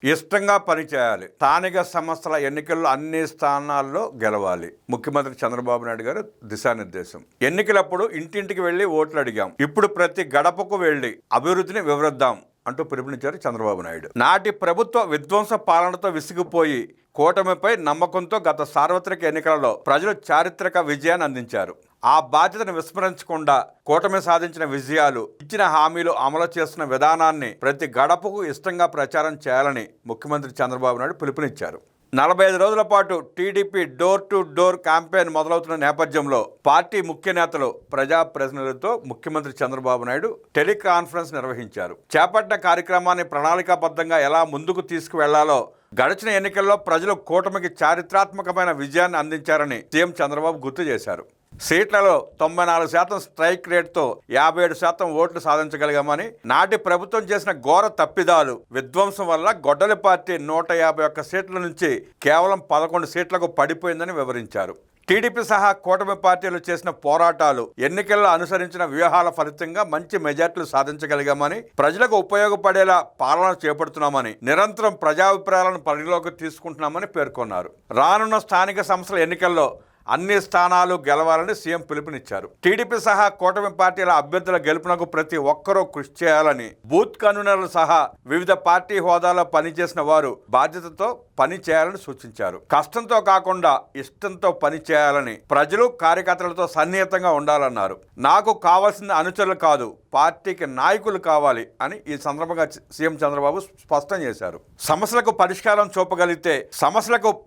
ఇష్టంగా పనిచేయాలి. స్థానిక సంస్థల ఎన్నికల్లో అన్ని స్థానాల్లో గెలవాలి. ముఖ్యమంత్రి చంద్రబాబు నాయుడు గారు దిశానిర్దేశం. ఎన్నికలప్పుడు ఇంటింటికి వెళ్లి ఓట్లు అడిగాం. ఇప్పుడు ప్రతి గడపకు వెళ్లి అభివృద్ధిని వివరిద్దాం అంటూ పిలుపునిచ్చారు చంద్రబాబు నాయుడు. నాటి ప్రభుత్వ విధ్వంస పాలనతో విసిగిపోయి కూటమిపై నమ్మకంతో గత సార్వత్రిక ఎన్నికలలో ప్రజలు చారిత్రక విజయాన్ని అందించారు. ఆ బాధ్యతను విస్మరించకుండా కూటమి సాధించిన విజయాలు, ఇచ్చిన హామీలు అమలు చేస్తున్న విధానాన్ని ప్రతి గడపకు ఇష్టంగా ప్రచారం చేయాలని ముఖ్యమంత్రి చంద్రబాబు నాయుడు పిలుపునిచ్చారు. 45 రోజుల పాటు TDP door to door campaign మొదలవుతున్న నేపథ్యంలో పార్టీ ముఖ్య నేతలు, ప్రజాప్రతినిధులతో ముఖ్యమంత్రి చంద్రబాబు నాయుడు టెలికాన్ఫరెన్స్ నిర్వహించారు. చేపట్టిన కార్యక్రమాన్ని ప్రణాళికాబద్ధంగా ఎలా ముందుకు తీసుకువెళ్లాలో, గడిచిన ఎన్నికల్లో ప్రజలు కూటమికి చారిత్రాత్మకమైన విజయాన్ని అందించారని సీఎం చంద్రబాబు గుర్తు చేశారు. సీట్లలో 94% స్ట్రైక్ రేట్తో 57% ఓట్లు సాధించగలిగామని, నాటి ప్రభుత్వం చేసిన ఘోర తప్పిదాలు, విధ్వంసం వల్ల గొడ్డలి పార్టీ 151 సీట్ల నుంచి కేవలం 11 సీట్లకు పడిపోయిందని వివరించారు. టీడీపీ సహా కూటమి పార్టీలు చేసిన పోరాటాలు, ఎన్నికల్లో అనుసరించిన వ్యూహాల ఫలితంగా మంచి మెజార్టీలు సాధించగలిగామని, ప్రజలకు ఉపయోగపడేలా పాలన చేపడుతున్నామని, నిరంతరం ప్రజాభిప్రాయాలను పరిగణలోకి తీసుకుంటున్నామని పేర్కొన్నారు. రానున్న స్థానిక సంస్థల ఎన్నికల్లో అన్ని స్థానాలు గెలవాలని సీఎం పిలుపునిచ్చారు. టీడీపీ సహా కూటమి పార్టీల అభ్యర్థుల గెలుపునకు ప్రతి ఒక్కరూ కృషి చేయాలని, బూత్ కన్వీనర్లు సహా వివిధ పార్టీ హోదాలో పనిచేసిన వారు బాధ్యతతో పని చేయాలని సూచించారు. కష్టంతో కాకుండా ఇష్టంతో పని చేయాలని, ప్రజలు కార్యకర్తలతో సన్నిహితంగా ఉండాలన్నారు. నాకు కావాల్సిన అనుచరులు కాదు, పార్టీకి నాయకులు కావాలి అని ఈ సందర్భంగా సీఎం చంద్రబాబు స్పష్టం చేశారు. సమస్యలకు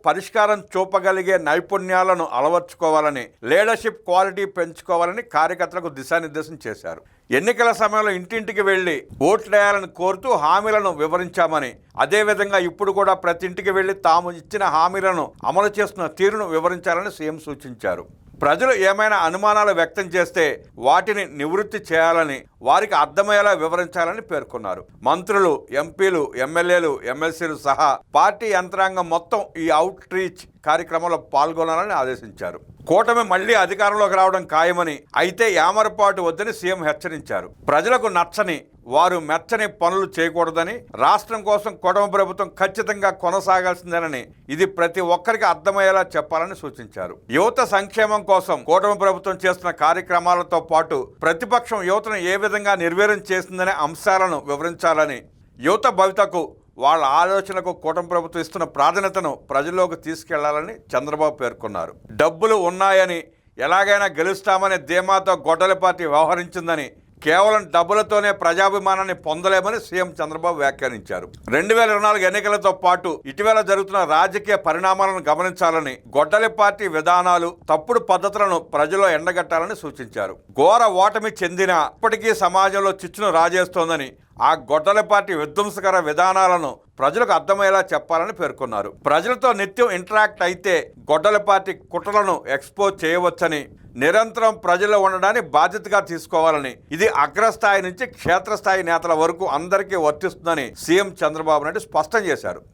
పరిష్కారం చూపగలిగే నైపుణ్యాలను అలవర్చుకోవాలని, లీడర్షిప్ క్వాలిటీ పెంచుకోవాలని కార్యకర్తలకు దిశానిర్దేశం చేశారు. ఎన్నికల సమయంలో ఇంటింటికి వెళ్లి ఓట్లేయాలని కోరుతూ హామీలను వివరించామని, అదేవిధంగా ఇప్పుడు కూడా ప్రతి ఇంటికి వెళ్లి తాము ఇచ్చిన హామీలను అమలు చేస్తున్న తీరును వివరించాలని సీఎం సూచించారు. ప్రజలు ఏమైనా అనుమానాలు వ్యక్తం చేస్తే వాటిని నివృత్తి చేయాలని, వారికి అర్థమయ్యేలా వివరించాలని పేర్కొన్నారు. మంత్రులు, ఎంపీలు, ఎమ్మెల్యేలు, ఎమ్మెల్సీలు సహా పార్టీ యంత్రాంగం మొత్తం ఈ అవుట్ రీచ్ కార్యక్రమంలో పాల్గొనాలని ఆదేశించారు. కూటమి మళ్లీ అధికారంలోకి రావడం ఖాయమని, అయితే యామరపాటు వద్దని సీఎం హెచ్చరించారు. ప్రజలకు నచ్చని, వారు మెచ్చని పనులు చేయకూడదని, రాష్ట్రం కోసం కూటమి ప్రభుత్వం ఖచ్చితంగా కొనసాగాల్సిందేనని, ఇది ప్రతి ఒక్కరికి అర్థమయ్యేలా చెప్పాలని సూచించారు. యువత సంక్షేమం కోసం కూటమి ప్రభుత్వం చేస్తున్న కార్యక్రమాలతో పాటు ప్రతిపక్షం యువతను ఏ విధంగా నిర్వీర్యం చేసిందనే అంశాలను వివరించాలని, యువత భవితకు, వాళ్ళ ఆలోచనకు కూటమి ప్రభుత్వం ఇస్తున్న ప్రాధాన్యతను ప్రజల్లోకి తీసుకెళ్లాలని చంద్రబాబు పేర్కొన్నారు. డబ్బులు ఉన్నాయని, ఎలాగైనా గెలుస్తామనే ధీమాతో గొడ్డలి పార్టీ వ్యవహరించిందని, కేవలం డబ్బులతోనే ప్రజాభిమానాన్ని పొందలేమని సీఎం చంద్రబాబు వ్యాఖ్యానించారు. 2024 ఎన్నికలతో పాటు ఇటీవల జరుగుతున్న రాజకీయ పరిణామాలను గమనించాలని, గొడ్డలి పార్టీ విధానాలు, తప్పుడు పద్ధతులను ప్రజల్లో ఎండగట్టాలని సూచించారు. ఘోర ఓటమి చెందిన ఇప్పటికీ సమాజంలో చిచ్చును రాజేస్తోందని, ఆ గొడ్డలి పార్టీ విధ్వంసకర విధానాలను ప్రజలకు అర్థమయ్యేలా చెప్పాలని పేర్కొన్నారు. ప్రజలతో నిత్యం ఇంటరాక్ట్ అయితే గొడ్డలి పార్టీ కుట్రలను ఎక్స్పోజ్ చేయవచ్చని, నిరంతరం ప్రజల్లో ఉండడాన్ని బాధ్యతగా తీసుకోవాలని, ఇది అగ్రస్థాయి నుంచి క్షేత్రస్థాయి నేతల వరకు అందరికీ వర్తిస్తుందని సీఎం చంద్రబాబు నాయుడు స్పష్టం చేశారు.